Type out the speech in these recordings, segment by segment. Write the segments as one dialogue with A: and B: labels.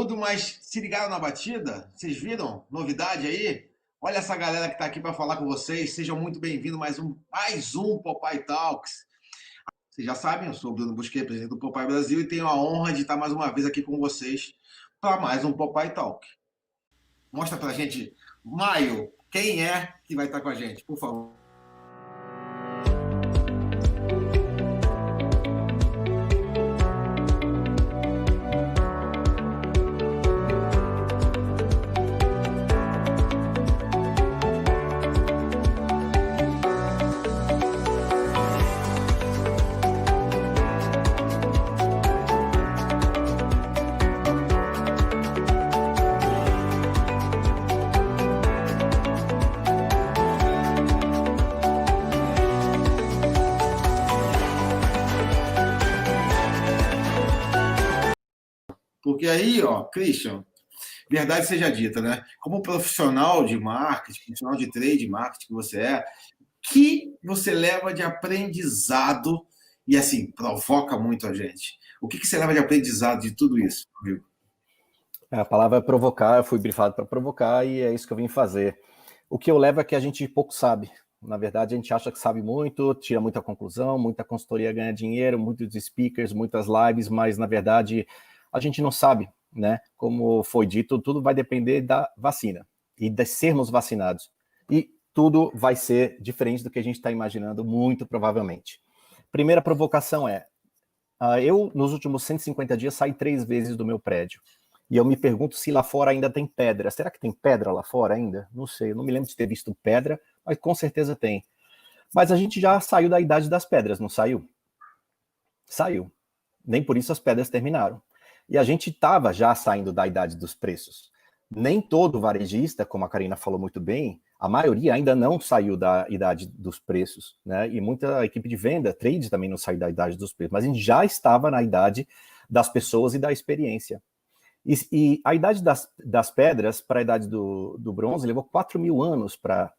A: tudo, mas se ligaram na batida? Vocês viram? Novidade aí? Olha essa galera que está aqui para falar com vocês. Sejam muito bem-vindos mais um Popeye Talks. Vocês já sabem, eu sou o Bruno Busquet, presidente do Popeye Brasil, e tenho a honra de estar mais uma vez aqui com vocês para mais um Popeye Talk. Mostra para a gente, Maio, quem é que vai estar com a gente, por favor. Porque aí, ó, Christian, verdade seja dita, né? Como profissional de marketing, profissional de trade marketing que você é, que você leva de aprendizado e, assim, provoca muito a gente? O que você leva de aprendizado de tudo isso, amigo?
B: A palavra é provocar, eu fui brifado para provocar e é isso que eu vim fazer. O que eu levo é que a gente pouco sabe. Na verdade, a gente acha que sabe muito, tira muita conclusão, muita consultoria ganha dinheiro, muitos speakers, muitas lives, mas na verdade a gente não sabe, né? Como foi dito, tudo vai depender da vacina e de sermos vacinados. E tudo vai ser diferente do que a gente está imaginando, muito provavelmente. Primeira provocação é, eu nos últimos 150 dias saí 3 vezes do meu prédio. E eu me pergunto se lá fora ainda tem pedra. Será que tem pedra lá fora ainda? Não sei, eu não me lembro de ter visto pedra, mas com certeza tem. Mas a gente já saiu da idade das pedras, não saiu? Saiu. Nem por isso as pedras terminaram. E a gente estava já saindo da idade dos preços. Nem todo varejista, como a Karina falou muito bem, a maioria ainda não saiu da idade dos preços, né? E muita equipe de venda, trade também não saiu da idade dos preços, mas a gente já estava na idade das pessoas e da experiência. E a idade das pedras para a idade do bronze levou 4.000 anos para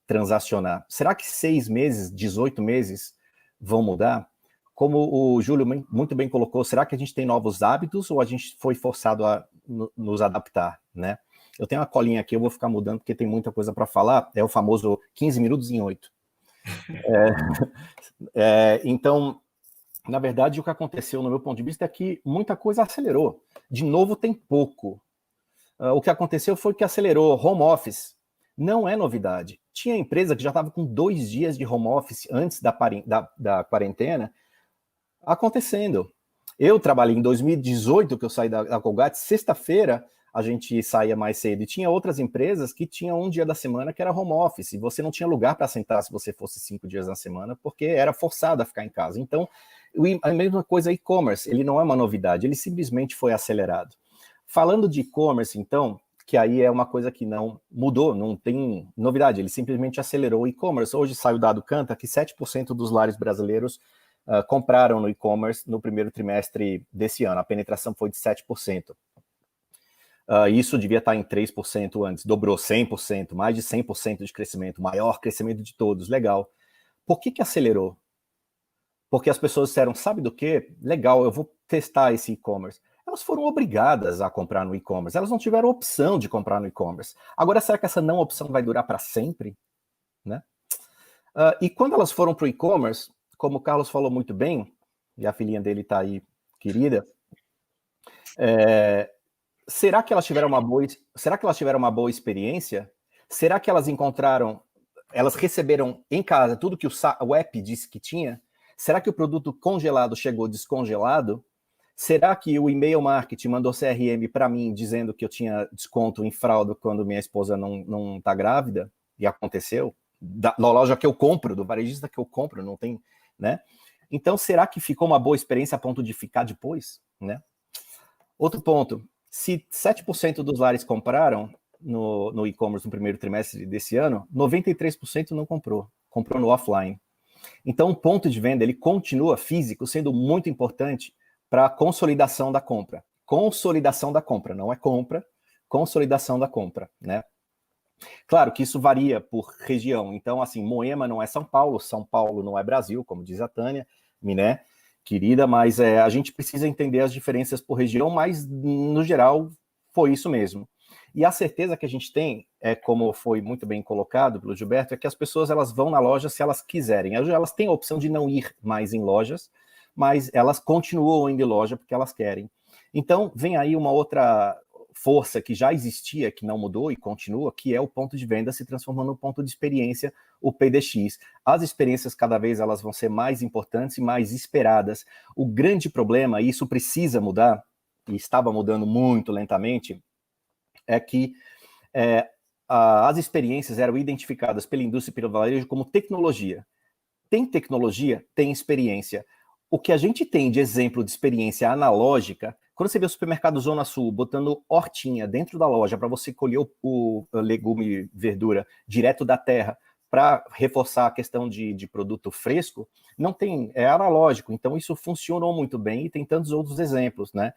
B: transacionar. Será que 6 meses, 18 meses vão mudar? Como o Júlio muito bem colocou, será que a gente tem novos hábitos ou a gente foi forçado a nos adaptar, né? Eu tenho uma colinha aqui, eu vou ficar mudando porque tem muita coisa para falar, é o famoso 15 minutos em 8. Então, na verdade, o que aconteceu, no meu ponto de vista, é que muita coisa acelerou. De novo, tem pouco. O que aconteceu foi que acelerou home office. Não é novidade. Tinha empresa que já estava com 2 dias de home office antes da quarentena acontecendo. Eu trabalhei em 2018, que eu saí da Colgate, sexta-feira a gente saía mais cedo. E tinha outras empresas que tinham um dia da semana que era home office. E você não tinha lugar para sentar se você fosse 5 dias na semana, porque era forçado a ficar em casa. Então, a mesma coisa e-commerce, ele não é uma novidade, ele simplesmente foi acelerado. Falando de e-commerce, então, que aí é uma coisa que não mudou, não tem novidade, ele simplesmente acelerou o e-commerce. Hoje sai o dado Canta que 7% dos lares brasileiros compraram no e-commerce no primeiro trimestre desse ano, a penetração foi de 7%. Isso devia estar em 3% antes, dobrou 100%, mais de 100% de crescimento, maior crescimento de todos, legal. Por que acelerou? Porque as pessoas disseram, sabe do que? Legal, eu vou testar esse e-commerce. Elas foram obrigadas a comprar no e-commerce, elas não tiveram opção de comprar no e-commerce. Agora, será que essa não opção vai durar para sempre? Né? E quando elas foram para o e-commerce, como o Carlos falou muito bem, e a filhinha dele está aí, querida, será que elas tiveram uma boa experiência? Será que elas receberam em casa tudo que o app disse que tinha? Será que o produto congelado chegou descongelado? Será que o e-mail marketing mandou CRM para mim dizendo que eu tinha desconto em fralda quando minha esposa não está grávida? E aconteceu? Da loja que eu compro, do varejista que eu compro, não tem, né? Então, será que ficou uma boa experiência a ponto de ficar depois, né? Outro ponto, se 7% dos lares compraram no e-commerce no primeiro trimestre desse ano, 93% não comprou no offline. Então, o ponto de venda, ele continua físico, sendo muito importante para a consolidação da compra. Consolidação da compra, não é compra, consolidação da compra, né? Claro que isso varia por região. Então, assim, Moema não é São Paulo não é Brasil, como diz a Tânia, né? querida, mas a gente precisa entender as diferenças por região, mas no geral foi isso mesmo. E a certeza que a gente tem, como foi muito bem colocado pelo Gilberto, é que as pessoas elas vão na loja se elas quiserem. Elas têm a opção de não ir mais em lojas, mas elas continuam indo em loja porque elas querem. Então, vem aí uma outra força que já existia, que não mudou e continua, que é o ponto de venda se transformando no ponto de experiência, o PDX. As experiências cada vez elas vão ser mais importantes e mais esperadas. O grande problema, e isso precisa mudar, e estava mudando muito lentamente, é que as experiências eram identificadas pela indústria e pelo varejo como tecnologia. Tem tecnologia, tem experiência. O que a gente tem de exemplo de experiência analógica, quando você vê o supermercado Zona Sul botando hortinha dentro da loja para você colher o legume, verdura direto da terra para reforçar a questão de produto fresco, não tem, é analógico. Então isso funcionou muito bem e tem tantos outros exemplos, né?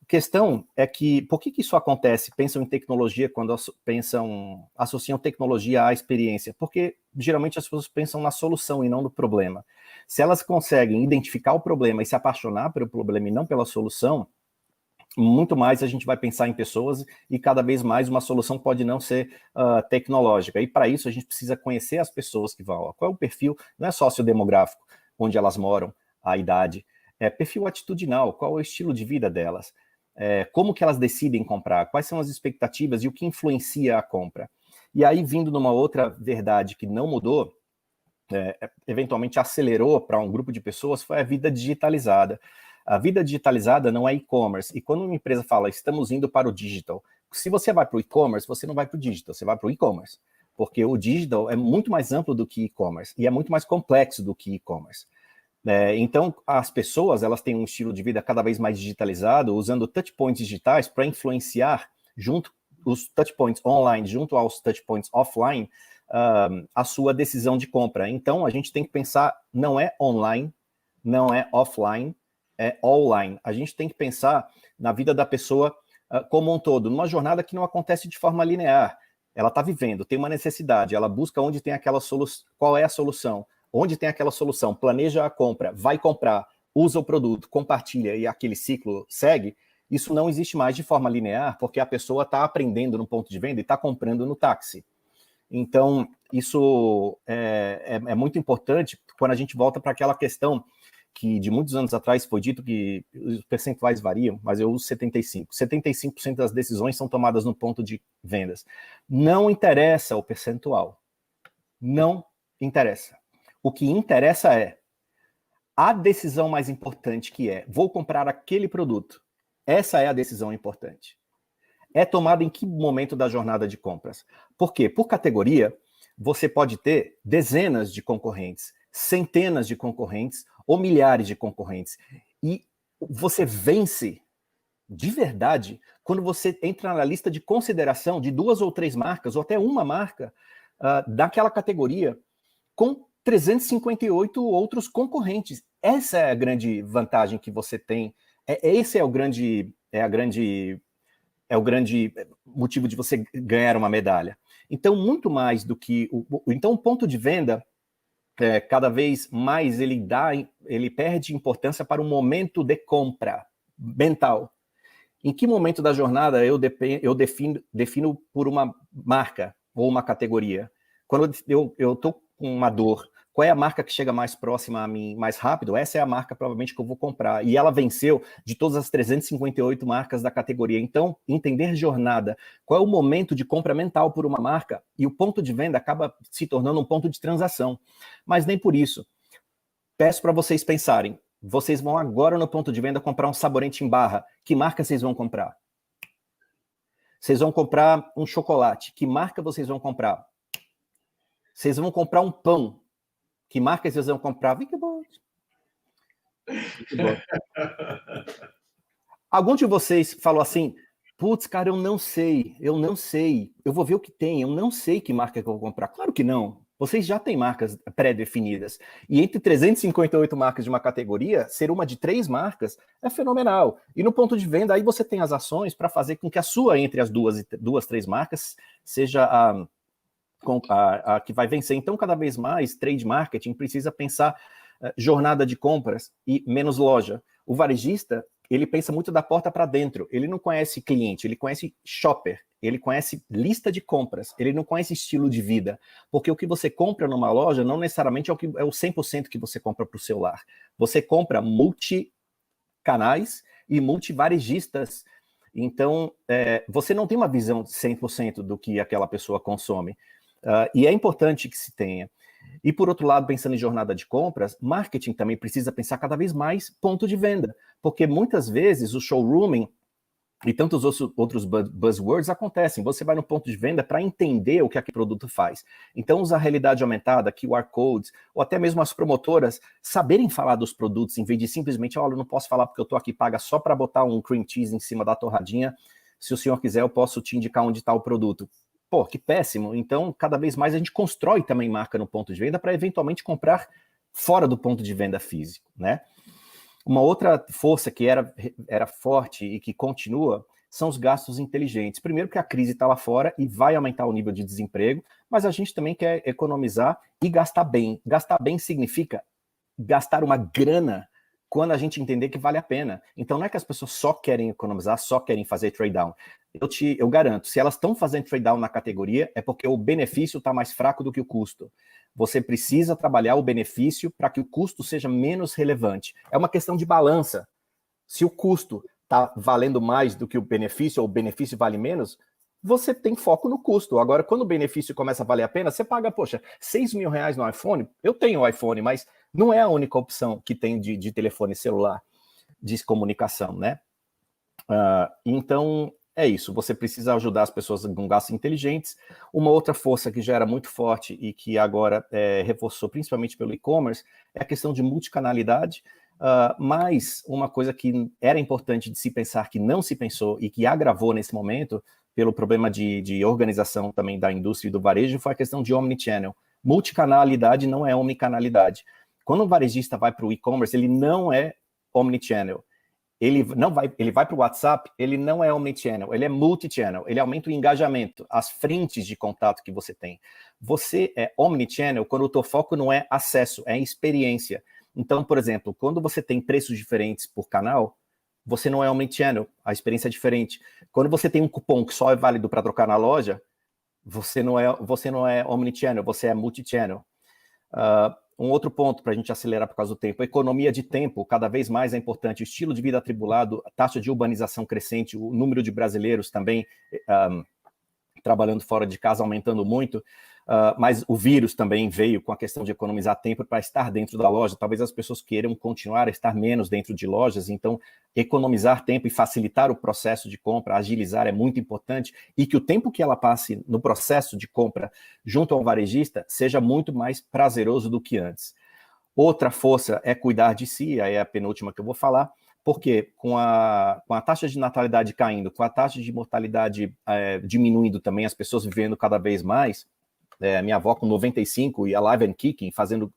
B: A questão é que, por que isso acontece? Pensam em tecnologia quando associam tecnologia à experiência? Porque geralmente as pessoas pensam na solução e não no problema. Se elas conseguem identificar o problema e se apaixonar pelo problema e não pela solução, muito mais a gente vai pensar em pessoas e cada vez mais uma solução pode não ser tecnológica. E para isso a gente precisa conhecer as pessoas que vão. Qual é o perfil? Não é sociodemográfico, onde elas moram, a idade. É perfil atitudinal, qual é o estilo de vida delas. Como que elas decidem comprar, quais são as expectativas e o que influencia a compra. E aí, vindo numa outra verdade que não mudou, eventualmente acelerou para um grupo de pessoas, foi a vida digitalizada. A vida digitalizada não é e-commerce. E quando uma empresa fala, estamos indo para o digital, se você vai para o e-commerce, você não vai para o digital, você vai para o e-commerce. Porque o digital é muito mais amplo do que e-commerce e é muito mais complexo do que e-commerce. Então, as pessoas elas têm um estilo de vida cada vez mais digitalizado, usando touchpoints digitais para influenciar junto os touchpoints online, junto aos touchpoints offline, a sua decisão de compra. Então, a gente tem que pensar, não é online, não é offline, é online. A gente tem que pensar na vida da pessoa como um todo, numa jornada que não acontece de forma linear. Ela está vivendo, tem uma necessidade, ela busca onde tem aquela solução, qual é a solução. Onde tem aquela solução, planeja a compra, vai comprar, usa o produto, compartilha e aquele ciclo segue, isso não existe mais de forma linear, porque a pessoa está aprendendo no ponto de venda e está comprando no táxi. Então, isso é muito importante quando a gente volta para aquela questão que de muitos anos atrás foi dito que os percentuais variam, mas eu uso 75%. 75% das decisões são tomadas no ponto de vendas. Não interessa o percentual. Não interessa. O que interessa é a decisão mais importante, que é, vou comprar aquele produto. Essa é a decisão importante. É tomada em que momento da jornada de compras? Por quê? Por categoria, você pode ter dezenas de concorrentes, centenas de concorrentes ou milhares de concorrentes. E você vence de verdade quando você entra na lista de consideração de 2 ou 3 marcas, ou até uma marca daquela categoria, com 358 outros concorrentes. Essa é a grande vantagem que você tem. Esse é o grande motivo de você ganhar uma medalha. Então, muito mais do que então o ponto de venda, cada vez mais ele perde importância para o momento de compra mental. Em que momento da jornada eu defino por uma marca ou uma categoria? Quando eu estou com uma dor, qual é a marca que chega mais próxima a mim, mais rápido? Essa é a marca provavelmente que eu vou comprar. E ela venceu de todas as 358 marcas da categoria. Então, entender jornada, qual é o momento de compra mental por uma marca, e o ponto de venda acaba se tornando um ponto de transação. Mas nem por isso. Peço para vocês pensarem, vocês vão agora no ponto de venda comprar um sabonete em barra. Que marca vocês vão comprar? Vocês vão comprar um chocolate. Que marca vocês vão comprar? Vocês vão comprar um pão. Que marca vocês vão comprar? Vicky Boas. Algum de vocês falou assim, putz, cara, eu não sei, eu vou ver o que tem, eu não sei que marca que eu vou comprar. Claro que não. Vocês já têm marcas pré-definidas. E entre 358 marcas de uma categoria, ser uma de 3 marcas é fenomenal. E no ponto de venda, aí você tem as ações para fazer com que a sua, entre as duas, 3 marcas, seja a que vai vencer. Então, cada vez mais, trade marketing precisa pensar jornada de compras e menos loja. O varejista, ele pensa muito da porta para dentro, ele não conhece cliente, ele conhece shopper, ele conhece lista de compras, ele não conhece estilo de vida, porque o que você compra numa loja não necessariamente é o 100% que você compra para o celular. Você compra multi-canais e multivarejistas. Então, você não tem uma visão de 100% do que aquela pessoa consome. E é importante que se tenha. E, por outro lado, pensando em jornada de compras, marketing também precisa pensar cada vez mais ponto de venda, porque muitas vezes o showrooming e tantos outros buzzwords acontecem. Você vai no ponto de venda para entender o que aquele produto faz. Então, usar a realidade aumentada, QR codes, ou até mesmo as promotoras saberem falar dos produtos, em vez de simplesmente, olha, eu não posso falar porque eu estou aqui paga só para botar um cream cheese em cima da torradinha. Se o senhor quiser, eu posso te indicar onde está o produto. Pô, que péssimo. Então, cada vez mais a gente constrói também marca no ponto de venda para eventualmente comprar fora do ponto de venda físico, né? Uma outra força que era forte e que continua são os gastos inteligentes. Primeiro que a crise está lá fora e vai aumentar o nível de desemprego, mas a gente também quer economizar e gastar bem. Gastar bem significa gastar uma grana quando a gente entender que vale a pena. Então não é que as pessoas só querem economizar, só querem fazer trade down. Eu garanto, se elas estão fazendo trade down na categoria, é porque o benefício está mais fraco do que o custo. Você precisa trabalhar o benefício para que o custo seja menos relevante. É uma questão de balança. Se o custo está valendo mais do que o benefício, ou o benefício vale menos, você tem foco no custo. Agora, quando o benefício começa a valer a pena, você paga, poxa, R$6.000 no iPhone. Eu tenho o iPhone, mas não é a única opção que tem de telefone celular, de comunicação, né? Então, é isso. Você precisa ajudar as pessoas com gastos inteligentes. Uma outra força que já era muito forte e que agora reforçou, principalmente pelo e-commerce, é a questão de multicanalidade. Mas uma coisa que era importante de se pensar, que não se pensou e que agravou nesse momento, pelo problema de organização também da indústria e do varejo, foi a questão de omnichannel. Multicanalidade não é omnicanalidade. Quando um varejista vai para o e-commerce, ele não é omnichannel. Ele vai para o WhatsApp, ele não é omnichannel, ele é multichannel, ele aumenta o engajamento, as frentes de contato que você tem. Você é omnichannel quando o teu foco não é acesso, é experiência. Então, por exemplo, quando você tem preços diferentes por canal, você não é omnichannel, a experiência é diferente. Quando você tem um cupom que só é válido para trocar na loja, você não é omnichannel, você é multichannel. Um outro ponto para a gente acelerar por causa do tempo, a economia de tempo cada vez mais é importante, o estilo de vida atribulado, a taxa de urbanização crescente, o número de brasileiros também trabalhando fora de casa aumentando muito, mas o vírus também veio com a questão de economizar tempo para estar dentro da loja. Talvez as pessoas queiram continuar a estar menos dentro de lojas, então economizar tempo e facilitar o processo de compra, agilizar é muito importante, e que o tempo que ela passe no processo de compra junto ao varejista seja muito mais prazeroso do que antes. Outra força é cuidar de si, aí é a penúltima que eu vou falar, porque com a taxa de natalidade caindo, com a taxa de mortalidade diminuindo também, as pessoas vivendo cada vez mais, minha avó com 95 e alive and kicking, fazendo,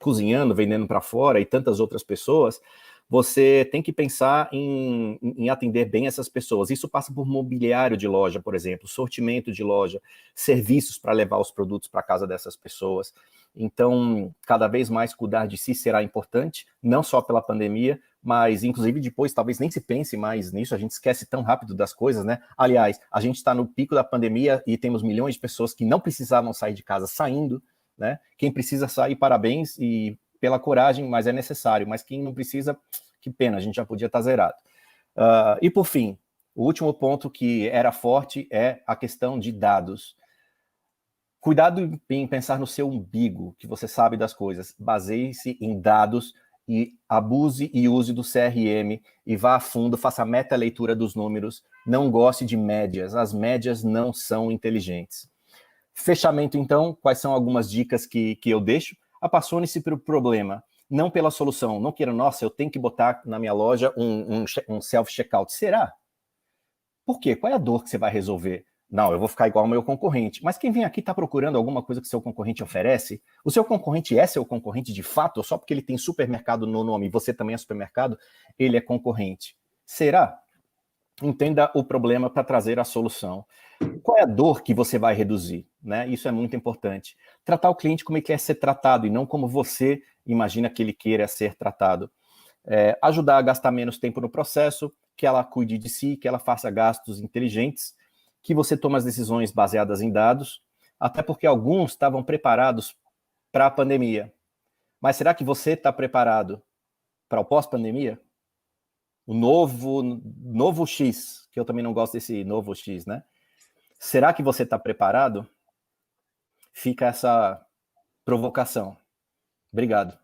B: cozinhando, vendendo para fora e tantas outras pessoas, você tem que pensar em atender bem essas pessoas. Isso passa por mobiliário de loja, por exemplo, sortimento de loja, serviços para levar os produtos para casa dessas pessoas. Então, cada vez mais cuidar de si será importante, não só pela pandemia, mas inclusive depois talvez nem se pense mais nisso, a gente esquece tão rápido das coisas, né? Aliás, a gente está no pico da pandemia e temos milhões de pessoas que não precisavam sair de casa saindo, né? Quem precisa sair, parabéns, e pela coragem, mas é necessário, mas quem não precisa, que pena, a gente já podia estar zerado. E por fim, o último ponto que era forte é a questão de dados. Cuidado em pensar no seu umbigo, que você sabe das coisas. Baseie-se em dados e abuse e use do CRM e vá a fundo, faça a meta-leitura dos números. Não goste de médias. As médias não são inteligentes. Fechamento, então, quais são algumas dicas que eu deixo? Apaixone-se pelo problema, não pela solução. Não queira, nossa, eu tenho que botar na minha loja um self-checkout. Será? Por quê? Qual é a dor que você vai resolver? Não, eu vou ficar igual ao meu concorrente. Mas quem vem aqui está procurando alguma coisa que seu concorrente oferece? O seu concorrente é seu concorrente de fato? Ou só porque ele tem supermercado no nome e você também é supermercado, ele é concorrente? Será? Entenda o problema para trazer a solução. Qual é a dor que você vai reduzir? Né? Isso é muito importante. Tratar o cliente como ele quer ser tratado e não como você imagina que ele queira ser tratado. Ajudar a gastar menos tempo no processo, que ela cuide de si, que ela faça gastos inteligentes, que você tome as decisões baseadas em dados, até porque alguns estavam preparados para a pandemia. Mas será que você está preparado para o pós-pandemia? O novo X, que eu também não gosto desse novo X, né? Será que você está preparado? Fica essa provocação. Obrigado.